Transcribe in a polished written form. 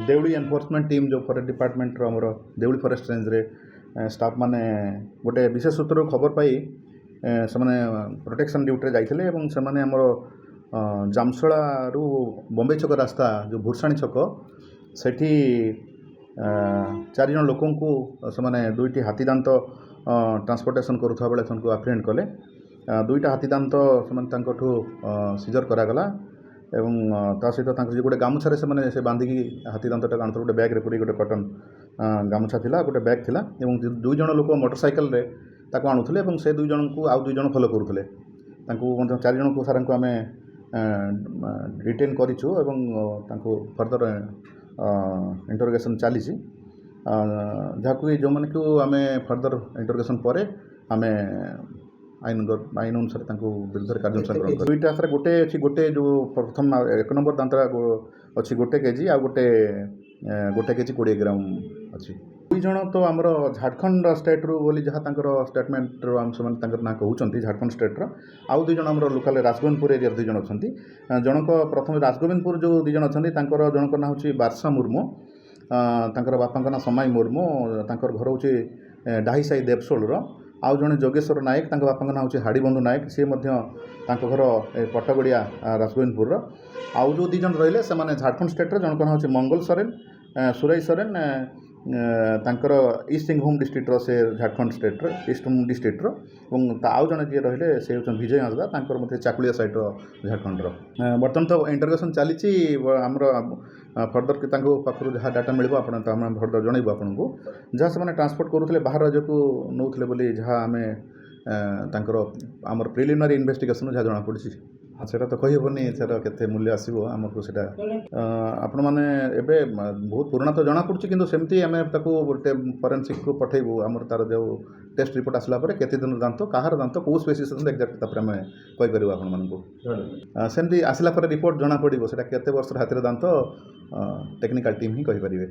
Deuli enforcement team जो forest department आमर Deuli forest range रे स्टाफ माने गोटे विशेष सूत्र खबर पाई से प्रोटेक्शन ड्यूटी जाइए से आमर जामशला रु बम्बई छक रास्ता जो भुरसाणी छक सेठी चार जन लोक से दुईटी हाथीदांत ट्रांसपोर्टेशन करुवा बेले से एप्रिहेंड कले दुईटा हाथीदांत से सीजर करागला एवं ता सहित जो गोटे गामुछारे से बांधिकी हाथीदांतटा आनुते गोटे बैग पूरी गोटे कटन गामुछा थिला गोटे बैग थिला एवं दुई जन लोक मोटरसाइकेल रे ताको आणुथले एवं से दुई जन को आउ दुई जन फॉलो करुथले तांको चार जन को सार को आमे रिटेन करिछु एवं तांको फर्दर इंटरोगेशन चली जहाँ जो मैंने को आमे फर्दर इंटरोगेशन पर आमे आईन अनुसार विरुद्ध कार्यानुष्ठान ग्रहण कर दुईटा आसर गोटे अच्छी गोटे जो प्रथम 1 नंबर दांतरा अच्छी गोटे केजी आ गोटे केजी 20 ग्राम अच्छी दुई जन तो आमर झारखंड स्टेट रू बोली जहाँ स्टेटमेंट आम से ना कहते झारखंड स्टेट आउ दुई जन आमर लोकाल राजगोविंदपुर एरिया दुई जन अच्छा जनक प्रथम राजगोविंदपुर जो दुई जन अच्छा जनक ना हूँ बारसा मुर्मू तांकर बापा ना समाई मुर्मू तांकर घर हूँ डाहीसाई देवशोल आउ जड़े जोगेश्वर नायक बापा ना हूँ हाड़ीबंधु नायक सी घर पटगड़िया राजगोविंदपुर आउ जो दुई जन रही से झारखंड स्टेट जनक ना हूँ मंगल सोरेन सुरई सोरेन तांकर ईस्ट सिंहभूम डिस्ट्रिक्ट से झारखंड स्टेट ईस्ट डिस्ट्रिक्ट आउ जड़े जी रही से हूँ विजय हांसदा तांकर चाकुलिया साइड झारखंड बर्तमान तो इंटरोगेशन चली आमर फर्दर कि पाखु जहाँ डाटा मिल फर्दर जनइबू आपन को जहाँ से ट्रांसपोर्ट करुले बाहर राज्य को नौले बोली जहाँ आम आमर प्रिलिमिनारी इन्वेस्टिगेशन जहाँ जना पड़ी सेटा तो कहीहबनी सर के मूल्य आसो आमको से आपण मैंने एबे बहुत पुराना तो जना पड़ी कि सेमती आम गोटे फरेनसिक को पठेबू आमर तार जो टेस्ट रिपोर्ट आसला केते दिन दांत कहार दांत कौ स्पेसीस एक्जाक्ट आम कहीपर आपण मानक सेमती आसला रिपोर्ट जना पड़ो से केते वर्ष हाथ दांत टेक्निकल टीम ही कहीपर।